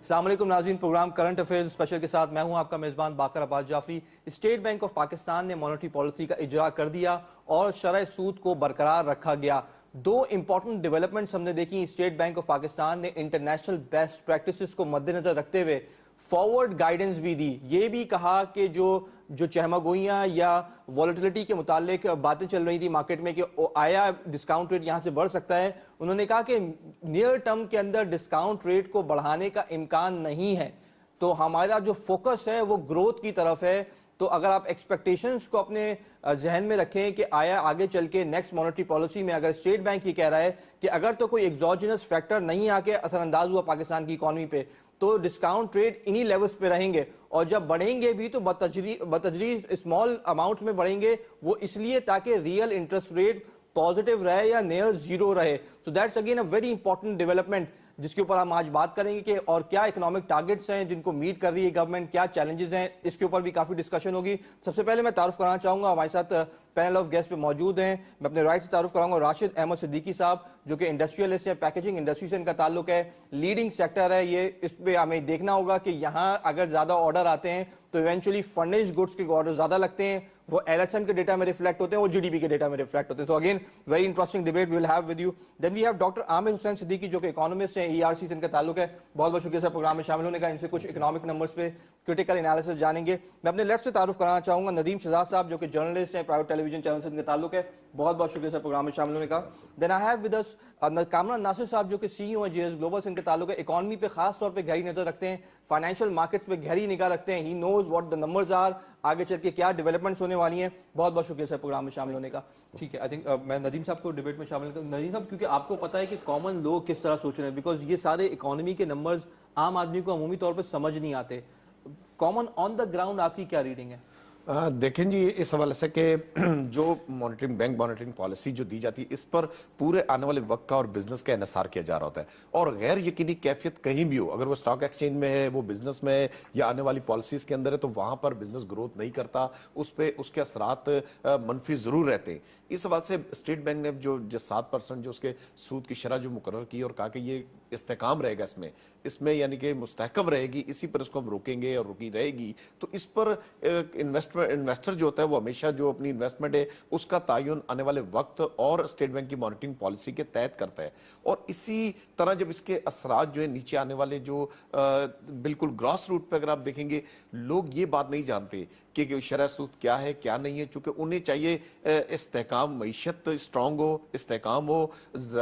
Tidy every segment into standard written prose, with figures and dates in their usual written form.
अस्सलाम वालेकुम नाज़रीन, प्रोग्राम करंट अफेयर्स स्पेशल के साथ मैं हूं आपका मेज़बान Baqar Abbas Jafri. State Bank of Pakistan ने मॉनेटरी पॉलिसी का इजरा कर दिया और शरह सूद को बरकरार रखा गया। दो इंपॉर्टेंट डेवलपमेंट्स हमने देखी। स्टेट बैंक ऑफ पाकिस्तान ने इंटरनेशनल बेस्ट प्रैक्टिसेस को मद्देनजर रखते हुए फॉरवर्ड गाइडेंस भी दी। ये भी कहा कि जो चहमगोइयाँ या वॉलेटिलिटी के मुतालिक बातें चल रही थी मार्केट में कि आया डिस्काउंट रेट यहाँ से बढ़ सकता है, उन्होंने कहा कि नियर टर्म के अंदर डिस्काउंट रेट को बढ़ाने का इम्कान नहीं है। तो हमारा जो फोकस है वो ग्रोथ की तरफ है। तो अगर आप एक्सपेक्टेशंस को अपने जहन में रखें कि आया आगे चल के नेक्स्ट मॉनेटरी पॉलिसी में अगर स्टेट बैंक ये कह रहा है कि अगर तो कोई एग्जोजिनस फैक्टर नहीं आके असरअंदाज हुआ पाकिस्तान की इकॉनमी पे, तो डिस्काउंट रेट इन्हीं लेवल्स पे रहेंगे और जब बढ़ेंगे भी तो बतदरीज स्मॉल अमाउंट में बढ़ेंगे। वो इसलिए ताकि रियल इंटरेस्ट रेट पॉजिटिव रहे या नियर जीरो रहे। So that's again a very important development जिसके ऊपर हम आज बात करेंगे कि और क्या इकोनॉमिक टारगेट्स हैं जिनको मीट कर रही है गवर्नमेंट, क्या चैलेंजेस हैं, इसके ऊपर भी काफी डिस्कशन होगी। सबसे पहले मैं तारुफ कराना चाहूंगा, हमारे साथ पैनल ऑफ गेस्ट पे मौजूद हैं। मैं अपने राइट से तारुफ कराऊंगा राशिद अहमद सिद्दीकी साहब, जो कि इंडस्ट्रियलिस्ट हैं, पैकेजिंग इंडस्ट्री से इनका ताल्लुक है, लीडिंग सेक्टर है ये। इस पे हमें देखना होगा कि यहाँ अगर ज्यादा ऑर्डर आते हैं तो इवेंचुअली फर्निश्ड गुड्स के ऑर्डर ज्यादा लगते हैं, वो एलएसएम के डेटा में रिफ्लेक्ट होते हैं, वो जीडीपी के डेटा में रिफ्लेक्ट होते हैं। तो again very interesting debate we will have with you. Then we have doctor Aamir Hussain Siddiqui, जो कि इकोनॉमिस्ट हैं, ईआरसी से इनका ताल्लुक है। बहुत बहुत शुक्रिया सर प्रोग्राम में शामिल होने का। इनसे कुछ इकोनॉमिक नंबर्स पे क्रिटिकल एनालिसिस जानेंगे। मैं अपने लेफ्ट से तारुफ कराना चाहूंगा नदीम शहजाद साहब, जो कि जर्नलिस्ट हैं, प्राइवेट टेलीविजन चैनल से इनका ताल्लुक है। बहुत बहुत शुक्रिया सर प्रोग्राम में शामिल होने का। Then I have with us Kamran Nasir sahab, जो कि सीईओ हैं जेएस ग्लोबल से इनका ताल्लुक है, इकोनॉमी पे खास तौर पे गहरी नजर रखते हैं, फाइनेंशियल मार्केट्स पे गहरी निगाह रखते हैं। He knows what the numbers are, आगे चल के क्या डेवलपमेंट्स होने वाली हैं। बहुत बहुत शुक्रिया सर प्रोग्राम में शामिल होने का। ठीक है, आई थिंक मैं नदीम साहब को डिबेट में शामिल करूँ। नदीम साहब, क्योंकि आपको पता है कि कॉमन लोग किस तरह सोच रहे हैं, बिकॉज ये सारे इकोनॉमी के नंबर्स आम आदमी को अमूमी तौर पर समझ नहीं आते। कॉमन ऑन द ग्राउंड आपकी क्या रीडिंग है? देखें जी, इस हवाले से कि जो मॉनिटरिंग बैंक मॉनिटरिंग पॉलिसी जो दी जाती है, इस पर पूरे आने वाले वक्त का और बिजनेस का इन्हिसार किया जा रहा होता है। और गैर यकीनी कैफियत कहीं भी हो, अगर वो स्टॉक एक्सचेंज में है, वो बिजनेस में है या आने वाली पॉलिसीज के अंदर है, तो वहां पर बिजनेस ग्रोथ नहीं करता, उस पर उसके असरात मनफी जरूर रहते हैं। इस हवाले से स्टेट बैंक ने जो 7% जो उसके सूद की शरह जो मुकर्रर की और कहा कि ये इस्तेकाम रहेगा, इसमें यानी कि मुस्तहकम रहेगी, इसी पर इसको हम रोकेंगे और रुकी रहेगी। तो इस पर इन्वेस्टर जो होता है वो हमेशा जो अपनी इन्वेस्टमेंट है उसका तायुन आने वाले वक्त और स्टेट बैंक की मॉनिटरिंग पॉलिसी के तहत करता है। और इसी तरह जब इसके असरात जो है नीचे आने वाले जो बिल्कुल ग्रॉस रूट पर अगर आप देखेंगे, लोग ये बात नहीं जानते कि शरह सूद क्या है क्या नहीं है, चूंकि उन्हें चाहिए इस्तेकाम, मईशत स्ट्रांग हो, इस्तेकाम हो,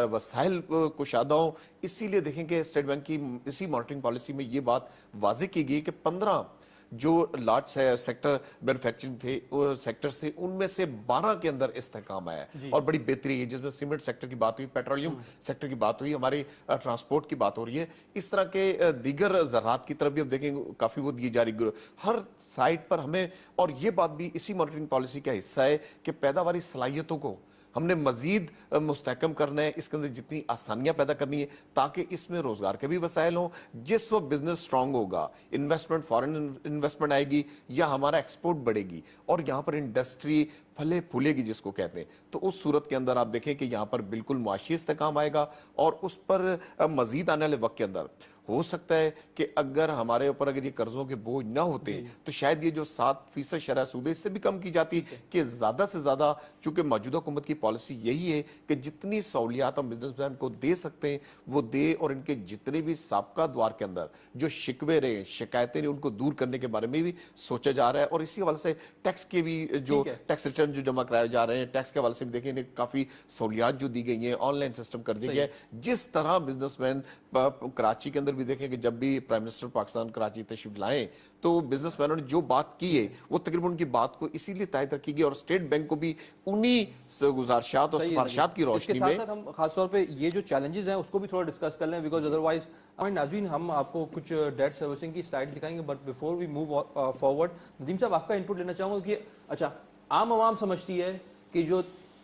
वसाइल कुशादा हो। इसीलिए देखेंगे स्टेट बैंक की इसी मॉनिटरिंग पॉलिसी में ये बात वाजे की गई कि 15 जो लार्ज सेक्टर मैन्युफैक्चरिंग थे सेक्टर से, उनमें से 12 के अंदर इस्तेकाम आया और बड़ी बेहतरी है, जिसमें सीमेंट सेक्टर की बात हुई, पेट्रोलियम सेक्टर की बात हुई, हमारी ट्रांसपोर्ट की बात हो रही है। इस तरह के दीगर ज़रात की तरफ भी अब देखेंगे काफी वो दी जा रही हर साइड पर हमें। और ये बात भी इसी मॉनिटरिंग पॉलिसी का हिस्सा है कि पैदावारी सलाहियतों को हमने मजीद मुस्तहकम करना है, इसके अंदर जितनी आसानियां पैदा करनी है ताकि इसमें रोजगार के भी वसाइल हों। जिस वक्त बिजनेस स्ट्रांग होगा, इन्वेस्टमेंट, फॉरेन इन्वेस्टमेंट आएगी या हमारा एक्सपोर्ट बढ़ेगी और यहाँ पर इंडस्ट्री फले फूलेगी जिसको कहते हैं, तो उस सूरत के अंदर आप देखें कि यहाँ पर बिल्कुल मुआशी इस्तेकाम आएगा। और उस पर मजीद आने वाले वक्त के अंदर हो सकता है कि अगर हमारे ऊपर अगर ये कर्जों के बोझ ना होते तो शायद ये जो 7% शरह सूद है इससे भी कम की जाती कि ज्यादा से ज्यादा, चूंकि मौजूदा हुकूमत की पॉलिसी यही है कि जितनी सहूलियात हम बिजनेसमैन को दे सकते हैं वो दे, और इनके जितने भी साबका द्वार के अंदर जो शिकवे रहे, शिकायतें रही, उनको दूर करने के बारे में भी सोचा जा रहा है। और इसी हवाले से टैक्स के भी जो टैक्स रिटर्न जो जमा कराए जा रहे हैं, टैक्स के हवाले से भी देखें इन्हें काफी सहूलियात जो दी गई है, ऑनलाइन सिस्टम कर दिया गया है। जिस तरह बिजनेसमैन कराची के अंदर भी देखें कि जब भी प्राइम मिनिस्टर पाकिस्तान कराची तशरीफ लाए तो बिजनेसमैनों ने जो बात की है वो तकरीबन उनकी बात को इसीलिए तायद रखी गई और स्टेट बैंक को भी उन्हीं गुजारिशात और सिफारिशात की रोशनी में हम खास तौर पे ये जो चैलेंजेस हैं उसको भी थोड़ा डिस्कस कर लें, बिकॉज अदरवाइज नाज़रीन हम आपको कुछ डेट सर्विसिंग की स्लाइड दिखाएंगे, but before we move forward Nadeem sahab आपका इनपुट लेना चाहूंगा कि अच्छा, आम आवाम समझती है कि जो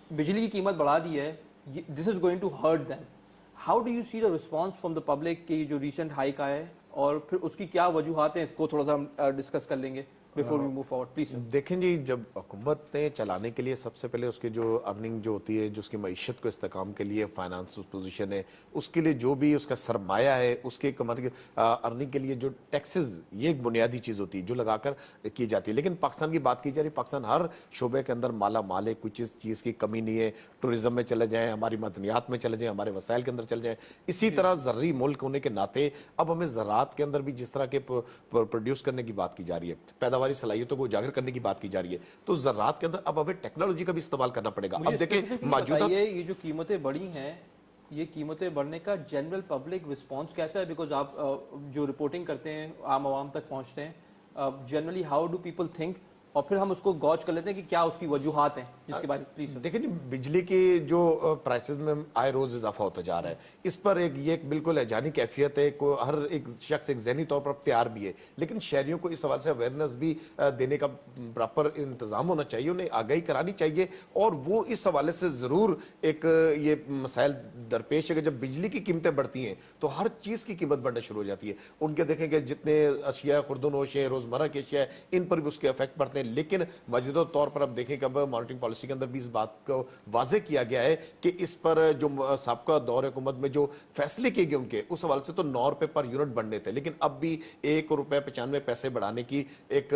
बिजली की कीमत बढ़ा दी है this is going to hurt them. How do you see the response from the public की जो रिसेंट हाइक आया है और फिर उसकी क्या वजूहात हैं, इसको थोड़ा सा हम डिस्कस कर लेंगे। before we move forward, please sir. देखें जी, जब हुकूमत ने चलाने के लिए सबसे पहले उसके जो अर्निंग जो होती है, जो उसकी मईशत को इस्तेकाम के लिए फाइनेंस पोजीशन है, उसके लिए जो भी उसका सरमाया है, उसके कमाने के अर्निंग के लिए जो टैक्सेस, ये एक बुनियादी चीज़ होती है जो लगाकर की जाती है। लेकिन पाकिस्तान की बात की जा रही है, पाकिस्तान हर शोबे के अंदर माला माल है, कुछ चीज़ की कमी नहीं है। टूरिज्म में चले जाएँ, हमारी मदनियात में चले जाएँ, हमारे वसाइल के अंदर चले जाएँ। इसी तरह ज़र्री मुल्क होने के नाते अब हमें ज़राअत के अंदर भी जिस तरह के प्रोड्यूस करने की बात की जा रही है, पैदावारी सलाहियतों को उजागर करने की बात की जा रही है, तो ज़राअत के अंदर अब हमें टेक्नोलॉजी का भी इस्तेमाल करना पड़ेगा। अब देखें मौजूदा ये जो कीमतें बढ़ी हैं, ये कीमतें बढ़ने का जनरल पब्लिक रिस्पांस कैसा है? बिकॉज आप जो रिपोर्टिंग करते हैं, आम आवाम तक पहुंचते हैं, generally how do people think, और फिर हम उसको गौज कर लेते हैं कि क्या उसकी वजूहात हैं, जिसके बारे में प्लीज। देखिए जी, बिजली की जो प्राइसेस में आए रोज इजाफा होता जा रहा है, इस पर ये एक बिल्कुल हैजानी कैफियत है, को हर एक शख्स एक ज़हनी तौर पर तैयार भी है, लेकिन शहरियों को इस सवाल से अवेयरनेस भी देने का प्रॉपर इंतजाम होना चाहिए, उन्हें आगाही करानी चाहिए। और वो इस हवाले से ज़रूर एक ये मसाइल दरपेश है कि जब बिजली की कीमतें बढ़ती हैं तो हर चीज़ की कीमत बढ़ना शुरू हो जाती है। उनके देखेंगे जितने अशिया खुर्दनोश हैं, रोज़मर्रा के अशिया, इन पर भी उसके इफेक्ट पड़ते हैं। लेकिन मौजूदा तौर पर अब देखें कि अब मॉनिटरिंग पॉलिसी के अंदर भी इस बात को वाजे किया गया है कि इस पर जो साबका दौर हुकूमत में जो फैसले किए गए उनके, उस हवाले से तो 9 रुपए पर यूनिट बढ़ने थे, लेकिन अब भी 1 रुपए 95 पैसे बढ़ाने की एक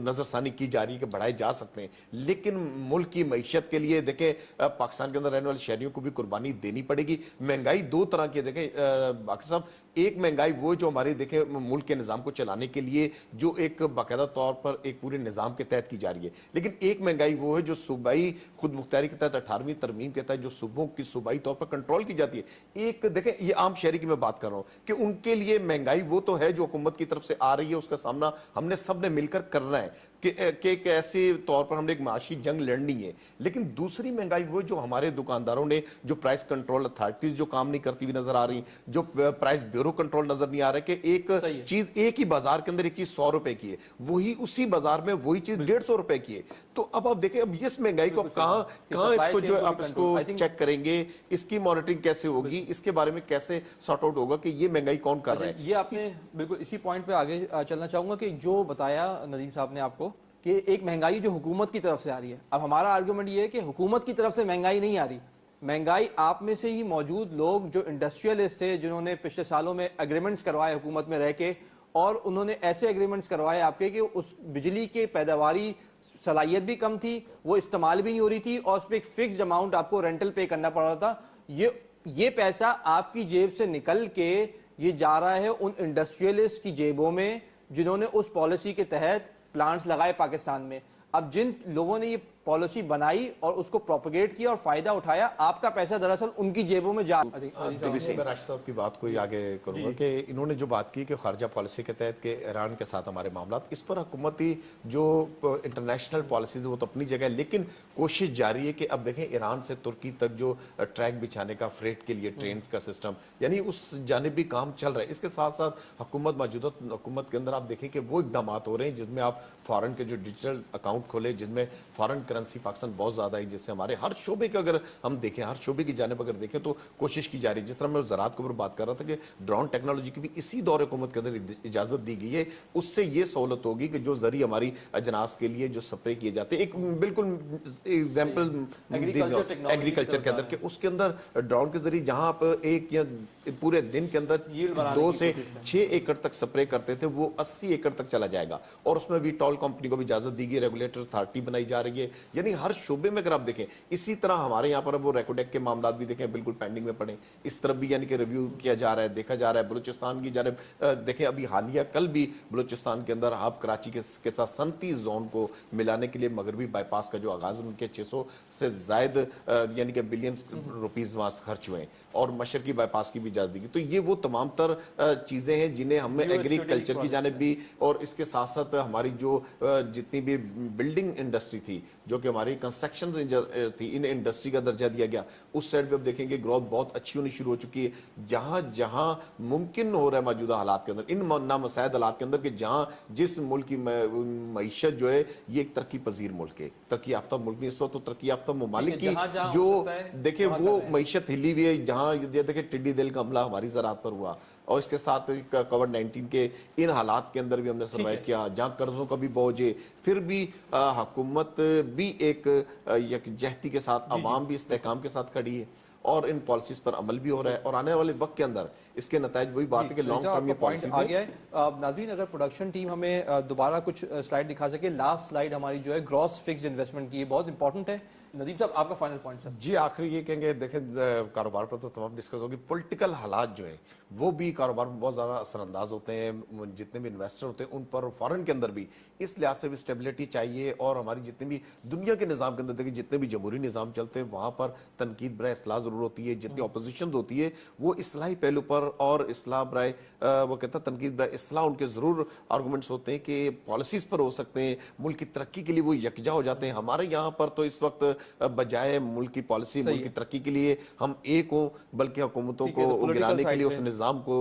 नजरसानी की जा रही है कि बढ़ाए जा सकते हैं। लेकिन मुल्क की मईशत के लिए देखें, पाकिस्तान के अंदर रहने वाले शहरियों को भी कुर्बानी देनी पड़ेगी। महंगाई दो तरह की, देखें बाकी साहब, एक महंगाई वो जो हमारे देखें मुल्क के निज़ाम को चलाने के लिए जो एक बाकायदा तौर पर एक पूरे निज़ाम के तहत की जा रही है, लेकिन एक महंगाई वो है जो सूबाई खुद मुख्तारी के तहत 18वीं तरमीम के तहत जो सूबों की सूबाई तौर पर कंट्रोल की जाती है। एक देखें, ये आम शहरी की मैं बात कर रहा हूं कि उनके लिए महंगाई वो तो है जो हुकूमत की तरफ से आ रही है, उसका सामना हमने सब ने मिलकर करना है कि एक ऐसे तौर पर हमने एक माशी जंग लड़नी है। लेकिन दूसरी महंगाई वो जो हमारे दुकानदारों ने, जो प्राइस कंट्रोल अथॉरिटीज जो काम नहीं करती हुई नजर आ रही, जो प्राइस ब्यूरो कंट्रोल नजर नहीं आ रहा कि एक चीज एक ही बाजार के अंदर एक चीज 100 रुपए की है, वही उसी बाजार में वही चीज 150 रुपए की है। तो अब आप देखें, अब इस महंगाई को कहां इसको जो आप इसको चेक करेंगे, इसकी मॉनिटरिंग कैसे होगी, इसके बारे में कैसे सॉर्ट आउट होगा कि ये महंगाई कौन कर रहा है। ये आपने बिल्कुल इसी पॉइंट पे आगे चलना चाहूंगा कि जो बताया नदीम साहब ने आपको कि एक महंगाई जो हुकूमत की तरफ से आ रही है। अब हमारा आर्गुमेंट ये है कि हुकूमत की तरफ से महंगाई नहीं आ रही, महंगाई आप में से ही मौजूद लोग जो इंडस्ट्रियलिस्ट थे, जिन्होंने पिछले सालों में एग्रीमेंट्स करवाए हुकूमत में रह के, और उन्होंने ऐसे एग्रीमेंट्स करवाए आपके कि उस बिजली के पैदावारी सलाहियत भी कम थी, वो इस्तेमाल भी नहीं हो रही थी, और उस पर एक फिक्स्ड अमाउंट आपको रेंटल पे करना पड़ रहा था। ये पैसा आपकी जेब से निकल के ये जा रहा है उन इंडस्ट्रियलिस्ट की जेबों में जिन्होंने उस पॉलिसी के तहत प्लांट्स लगाए पाकिस्तान में। अब जिन लोगों ने ये पॉलिसी बनाई और उसको प्रोपेगेट किया और फायदा उठाया, आपका पैसा दरअसल उनकी जेबों में जा। मैं राशिद साहब की बात को आगे करूंगा कि इन्होंने जो बात की कि खारजा पॉलिसी के तहत के ईरान के साथ हमारे मामला, इस पर हुकूमती जो इंटरनेशनल पॉलिसीज है वो तो अपनी जगह है, लेकिन कोशिश जारी है कि अब देखें ईरान से तुर्की तक जो ट्रैक बिछाने का फ्रेट के लिए ट्रेन का सिस्टम, यानी उस जानिब भी काम चल रहा है। इसके साथ साथ हुकूमत, मौजूदा हुकूमत के अंदर आप देखें कि वो इकदाम हो रहे हैं जिसमें आप फॉरेन के जो डिजिटल अकाउंट खोले, जिसमें फॉरेन करेंसी पाकिस्तान बहुत ज्यादा है, जिससे हमारे हर शोबे का अगर हम देखें, हर शोबे की जानिब अगर देखें तो कोशिश की जा रही है। जिस तरह मैं ज़राअत के ऊपर बात कर रहा था कि ड्रोन टेक्नोलॉजी की भी इसी दौर हुकूमत के अंदर इजाजत दी गई है, उससे ये सहूलत होगी कि जो जरिए हमारी अजनास के लिए जो स्प्रे किए जाते हैं, एक बिल्कुल एग्जाम्पल एग्रीकल्चर के अंदर के उसके अंदर ड्रोन के जरिए जहां आप एक या पूरे दिन के अंदर 2 से 6 एकड़ तक स्प्रे करते थे, वो 80 एकड़ तक चला जाएगा। और उसमें भी टॉल कंपनी को भी इजाजत दी गई, रेगुलेटर अथॉरिटी बनाई जा रही है। यानी हर शोबे में अगर आप देखें, इसी तरह हमारे यहाँ पर वो रेकोडेक के मामला भी देखें बिल्कुल पेंडिंग में पड़े, इस तरफ भी यानी कि रिव्यू किया जा रहा है, देखा जा रहा है। बलूचिस्तान की जानिब देखें, अभी हालिया कल भी बलूचिस्तान के अंदर आप कराची के साथ 37 जोन को मिलाने के लिए मगरबी बाईपास का जो आगाज उनके 600 से जायद यानी कि बिलियन रुपीज वहां खर्च हुए, और मशरकी बाईपास की भी इजाजत दी गई। तो ये वो तमाम तर चीजें हैं जिन्हें हमें एग्रीकल्चर की जानिब भी, और इसके साथ साथ हमारी जो जितनी भी बिल्डिंग इंडस्ट्री थी जो कि हमारी कंस्ट्रक्शन थी, इन इंडस्ट्री का दर्जा दिया गया। उस साइड पे अब देखेंगे ग्रोथ बहुत अच्छी होनी शुरू हो चुकी है। जहां जहां मुमकिन हो रहा है मौजूदा हालात के अंदर, इन नामसैद हालात के अंदर, कि जहां जिस मुल्क की मईशत जो है ये एक तरक्की पजीर मुल्क है, तरक्की याफ्ता मुल्क नहीं, इस वक्त तो तरक्की याफ्ता ममालिक की जहां जो हो सकता है देखिए वहां वो कर रहे हैं। मईशत हिली हुई है। जहां ये देखिए टिड्डी दल का हमला हमारी ज़राअत पर हुआ, और इसके साथ कोविड 19 के इन हालात के अंदर भी हमने सर्वाइव किया, जहां कर्जों का भी बोझ है, फिर भी हुकूमत भी एक यकजहती के साथ, अवाम भी इस्तेहकाम के साथ खड़ी है, और इन पॉलिसीज पर अमल भी हो रहा है। और आने वाले वक्त के अंदर इसके नताइज वही बात है कि लॉन्ग टर्म ये पॉलिसीज आ गया है। नाज़रीन, अगर प्रोडक्शन टीम हमें दोबारा कुछ स्लाइड दिखा सके, लास्ट स्लाइड हमारी जो है ग्रॉस फिक्स्ड इन्वेस्टमेंट की, बहुत इंपॉर्टेंट है। नदीम साहब, आपका फाइनल पॉइंट सर। जी, आखिरी ये कहेंगे, देखें कारोबार पर तो तमाम डिस्कस होगी, पॉलिटिकल हालात जो हैं वो भी कारोबार में बहुत ज़्यादा असरअंदाज होते हैं। जितने भी इन्वेस्टर होते हैं उन पर फॉरेन के अंदर भी इस लिहाज से भी स्टेबिलिटी चाहिए। और हमारी जितने भी दुनिया के निज़ाम के अंदर देखिए, जितने भी जमहूरी निज़ाम चलते हैं वहाँ पर तनकीद बराए इसलाह ज़रूर होती है। जितनी अपोजिशन होती है वो इसलाही पहलू पर और इसलाह बराए वो कहता है तनकीद बराए इसलाह, उनके ज़रूर आर्गूमेंट्स होते हैं कि पॉलिसीज़ पर हो सकते हैं, मुल्क की तरक्की के लिए वो यकजा हो जाते हैं। हमारे यहाँ पर तो इस वक्त बजाय मुल्क की पॉलिसी, मुल्क की तरक्की के लिए हम एक हों, बल्कि हुकूमतों को गिराने के लिए, उस निज़ाम को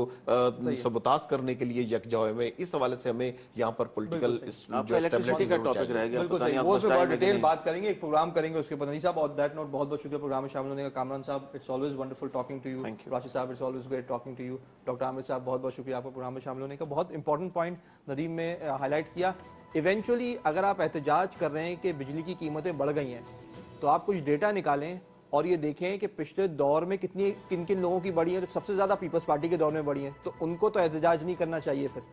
सबताज करने के लिए यकजा हुए। इस हवाले से हमें यहाँ पर पॉलिटिकल जो इलेक्ट्रिसिटी का टॉपिक रह गया, बिल्कुल सही, वो पे डिटेल बात करेंगे, एक प्रोग्राम करेंगे उसके ऊपर। नदी साहब, ऑन दैट नोट बहुत बहुत शुक्रिया प्रोग्राम में शामिल होने का। कामरान साहब, it's always wonderful talking to you. Rashid साहब, it's always great talking to you. Doctor Amir साहब, बहुत बहुत शुक्रिया आपका प्रोग्राम में शामिल होने का। बहुत इंपॉर्टेंट पॉइंट नदीम में हाईलाइट किया। इवेंचुअली अगर आप एहतजाज कर रहे हैं कि बिजली की कीमतें बढ़ गई हैं, तो आप कुछ डेटा निकालें और ये देखें कि पिछले दौर में कितनी किन किन लोगों की बढ़ी है। तो सबसे ज़्यादा पीपल्स पार्टी के दौर में बढ़ी है, तो उनको तो एहतजाज नहीं करना चाहिए। फिर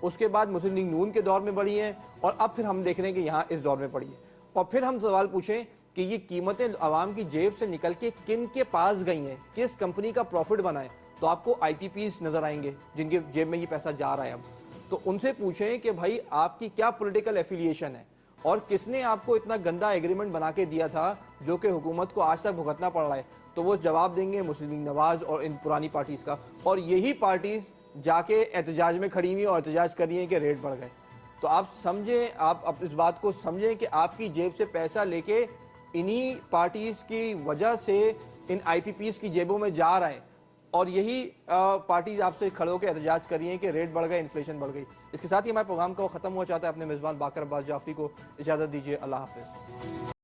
उसके बाद मुस्लिम लीग नून के दौर में बढ़ी है, और अब फिर हम देख रहे हैं कि यहाँ इस दौर में पड़ी है। और फिर हम सवाल पूछें कि ये कीमतें आवाम की जेब से निकल के किन के पास गई हैं, किस कंपनी का प्रॉफिट बना है, तो आपको IPPs नजर आएंगे जिनके जेब में ये पैसा जा रहा है। अब तो उनसे पूछें कि भाई आपकी क्या पॉलिटिकल एफिलिएशन है, और किसने आपको इतना गंदा एग्रीमेंट बना के दिया था जो कि हुकूमत को आज तक भुगतना पड़ रहा है। तो वो जवाब देंगे मुस्लिम लीग नवाज और इन पुरानी पार्टीज का। और यही पार्टीज जाके एहतजाज में खड़ी हुई और एहतजाज कर रही हैं कि रेट बढ़ गए। तो आप समझें, आप इस बात को समझें कि आपकी जेब से पैसा लेके इन्हीं पार्टीज की वजह से इन IPPs की जेबों में जा रहा है, और यही पार्टीज आपसे खड़े होकर एहतजाज कर रही हैं कि रेट बढ़ गए, इन्फ्लेशन बढ़ गई। इसके साथ ही हमारे प्रोग्राम का वो खत्म हुआ चाहता है। अपने मेज़बान बाकर अब्बास जाफरी को इजाज़त दीजिए। अल्लाह हाफिज़।